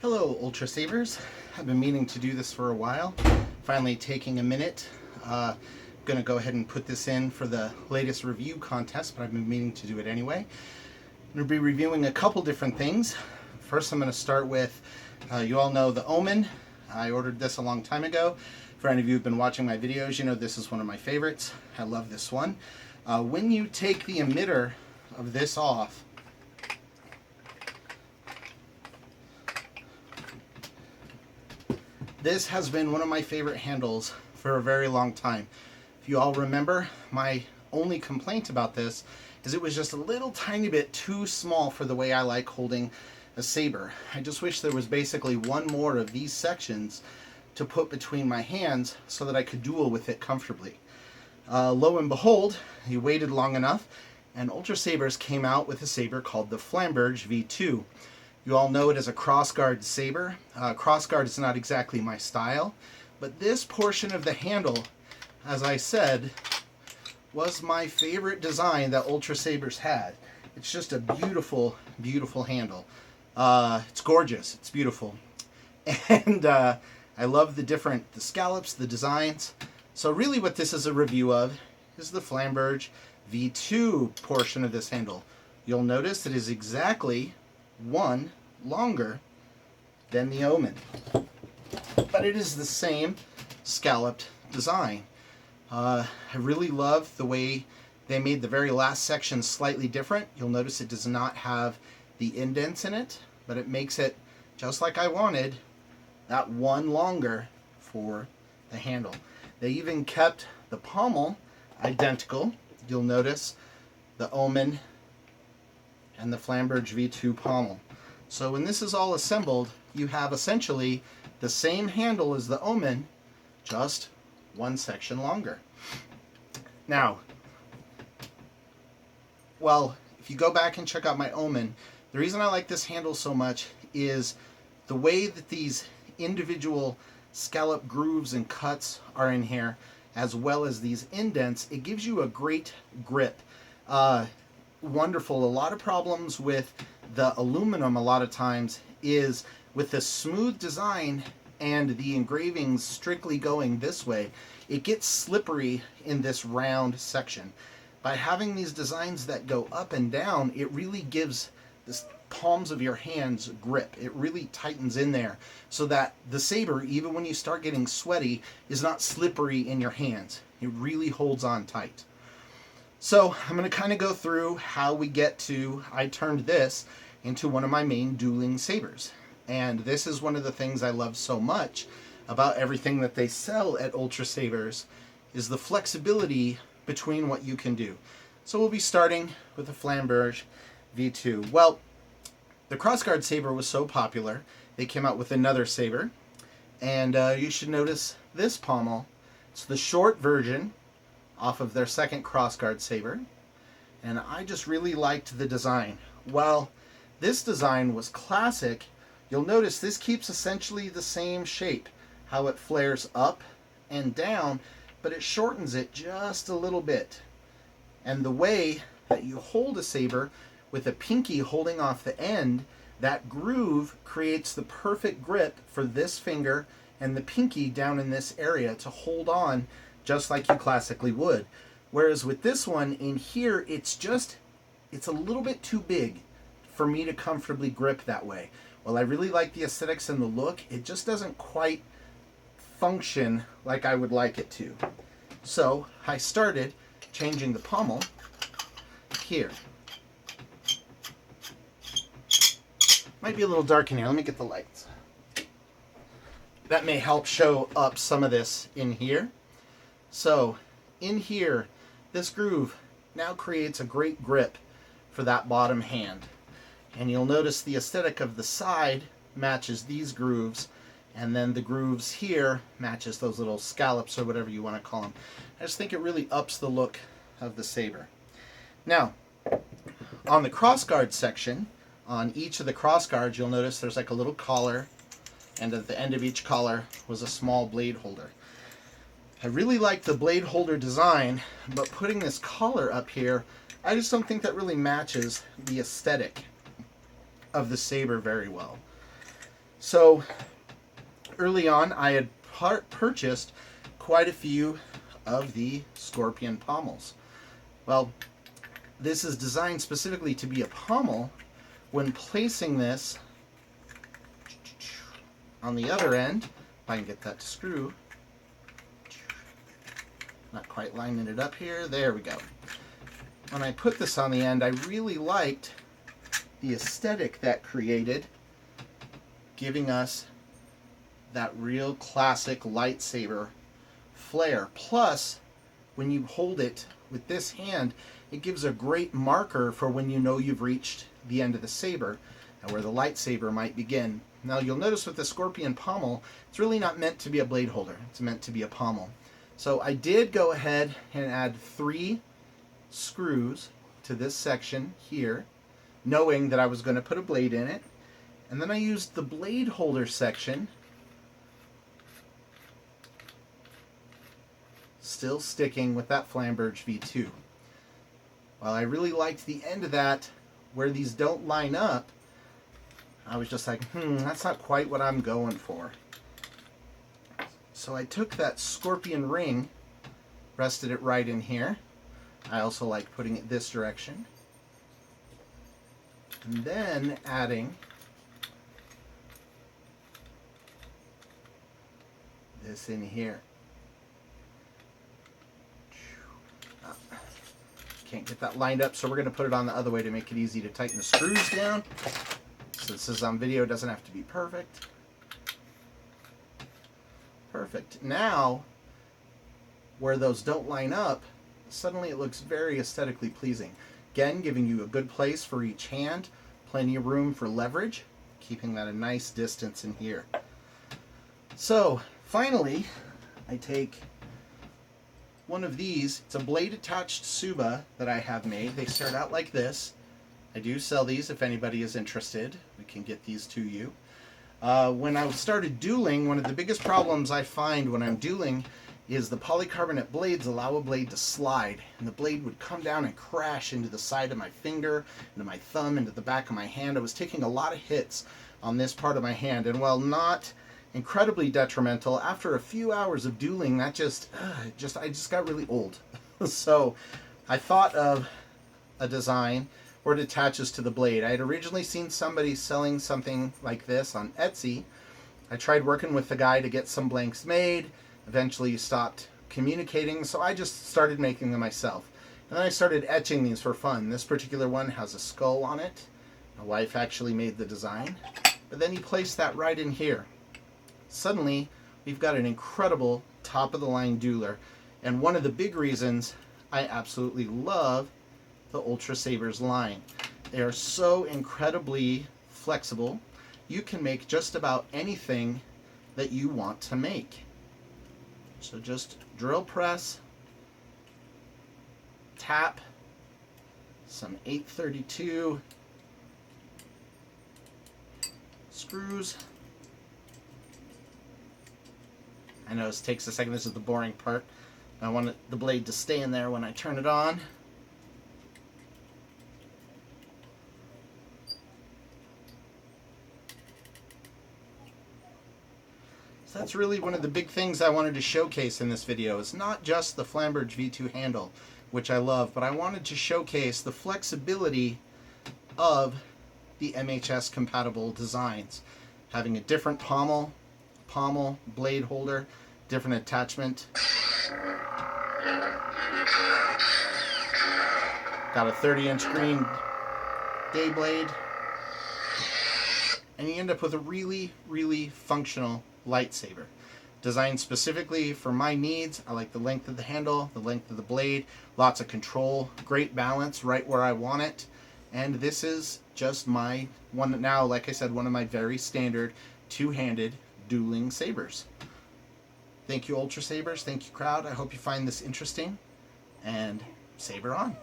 Hello, Ultrasabers. I've been meaning to do this for a while. Finally taking a minute. Gonna go ahead and put this in for the latest review contest, but I've been meaning to do it anyway. I'm gonna be reviewing a couple different things. First, I'm gonna start with, you all know the Omen. I ordered this a long time ago. For any of you who've been watching my videos, you know this is one of my favorites. I love this one. When you take the emitter of this off, this has been one of my favorite handles for a very long time. If you all remember, my only complaint about this is it was just a little tiny bit too small for the way I like holding a saber. I just wish there was basically one more of these sections to put between my hands so that I could duel with it comfortably. Lo and behold, you waited long enough and Ultrasabers came out with a saber called the Flamberge V2. You all know it as a crossguard saber. Crossguard is not exactly my style, but this portion of the handle, as I said, was my favorite design that Ultrasabers had. It's just a beautiful, beautiful handle. It's gorgeous. It's beautiful. And I love the scallops, the designs. So really what this is a review of is the Flamberge V2 portion of this handle. You'll notice it is exactly one longer than the Omen, but it is the same scalloped design. I really love the way they made the very last section slightly different. You'll notice it does not have the indents in it, but it makes it just like I wanted, that one longer for the handle. They even kept the pommel identical. You'll notice the Omen and the Flamberge V2 pommel. So when this is all assembled, you have essentially the same handle as the Omen, just one section longer. Now, well, if you go back and check out my Omen, the reason I like this handle so much is the way that these individual scallop grooves and cuts are in here, as well as these indents. It gives you a great grip. Wonderful. A lot of problems with the aluminum a lot of times is with the smooth design and the engravings strictly going this way, it gets slippery in this round section. By having these designs that go up and down, it really gives the palms of your hands grip. It really tightens in there so that the saber, even when you start getting sweaty, is not slippery in your hands. It really holds on tight. So I'm going to kind of go through how we get to, I turned this into one of my main dueling sabers. And this is one of the things I love so much about everything that they sell at Ultrasabers is the flexibility between what you can do. So we'll be starting with the Flamberge V2. Well, the crossguard saber was so popular, they came out with another saber. And you should notice this pommel. It's the short version off of their second crossguard saber, and I just really liked the design. While this design was classic, you'll notice this keeps essentially the same shape, how it flares up and down, but it shortens it just a little bit. And the way that you hold a saber with a pinky holding off the end, that groove creates the perfect grip for this finger and the pinky down in this area to hold on just like you classically would. Whereas with this one in here, it's a little bit too big for me to comfortably grip that way. While I really like the aesthetics and the look, it just doesn't quite function like I would like it to. So I started changing the pommel here. Might be a little dark in here. Let me get the lights. That may help show up some of this in here. So in here, this groove now creates a great grip for that bottom hand. And you'll notice the aesthetic of the side matches these grooves, and then the grooves here matches those little scallops or whatever you want to call them. I just think it really ups the look of the saber. Now, on the crossguard section, on each of the crossguards, you'll notice there's like a little collar, and at the end of each collar was a small blade holder. I really like the blade holder design, but putting this collar up here, I just don't think that really matches the aesthetic of the saber very well. So early on, I had purchased quite a few of the Scorpion pommels. Well, this is designed specifically to be a pommel. When placing this on the other end, if I can get that to screw, not quite lining it up here, there we go. When I put this on the end, I really liked the aesthetic that created, giving us that real classic lightsaber flare. Plus, when you hold it with this hand, it gives a great marker for when you know you've reached the end of the saber and where the lightsaber might begin. Now you'll notice with the Scorpion pommel, it's really not meant to be a blade holder. It's meant to be a pommel. So I did go ahead and add 3 screws to this section here, knowing that I was going to put a blade in it. And then I used the blade holder section, still sticking with that flamberge V2. While I really liked the end of that, where these don't line up, I was just like, that's not quite what I'm going for. So I took that Scorpion ring, rested it right in here. I also like putting it this direction. And then adding this in here. Can't get that lined up, so we're going to put it on the other way to make it easy to tighten the screws down. So this is on video, it doesn't have to be perfect. Perfect. Now, where those don't line up, suddenly it looks very aesthetically pleasing. Again, giving you a good place for each hand, plenty of room for leverage, keeping that a nice distance in here. So, finally, I take one of these. It's a blade attached Suba that I have made. They start out like this. I do sell these if anybody is interested. We can get these to you. When I started dueling, one of the biggest problems I find when I'm dueling is the polycarbonate blades allow a blade to slide, and the blade would come down and crash into the side of my finger, into my thumb, into the back of my hand. I was taking a lot of hits on this part of my hand, and while not incredibly detrimental, after a few hours of dueling, that I just got really old. So I thought of a design where it attaches to the blade. I had originally seen somebody selling something like this on Etsy. I tried working with the guy to get some blanks made. Eventually stopped communicating, so I just started making them myself. And then I started etching these for fun. This particular one has a skull on it. My wife actually made the design. But then you place that right in here. Suddenly, we've got an incredible top-of-the-line dueler. And one of the big reasons I absolutely love the Ultrasabers line. They are so incredibly flexible. You can make just about anything that you want to make. So just drill press, tap, some 832 screws. I know this takes a second, this is the boring part. I want the blade to stay in there when I turn it on. So that's really one of the big things I wanted to showcase in this video. It's not just the flamberge V2 handle, which I love, but I wanted to showcase the flexibility of the MHS compatible designs. Having a different pommel, blade holder, different attachment. Got a 30-inch green day blade. And you end up with a really, really functional lightsaber. Designed specifically for my needs. I like the length of the handle, the length of the blade, lots of control, great balance right where I want it. And this is just my one now, like I said, one of my very standard two-handed dueling sabers. Thank you, Ultrasabers. Thank you, crowd. I hope you find this interesting. And saber on.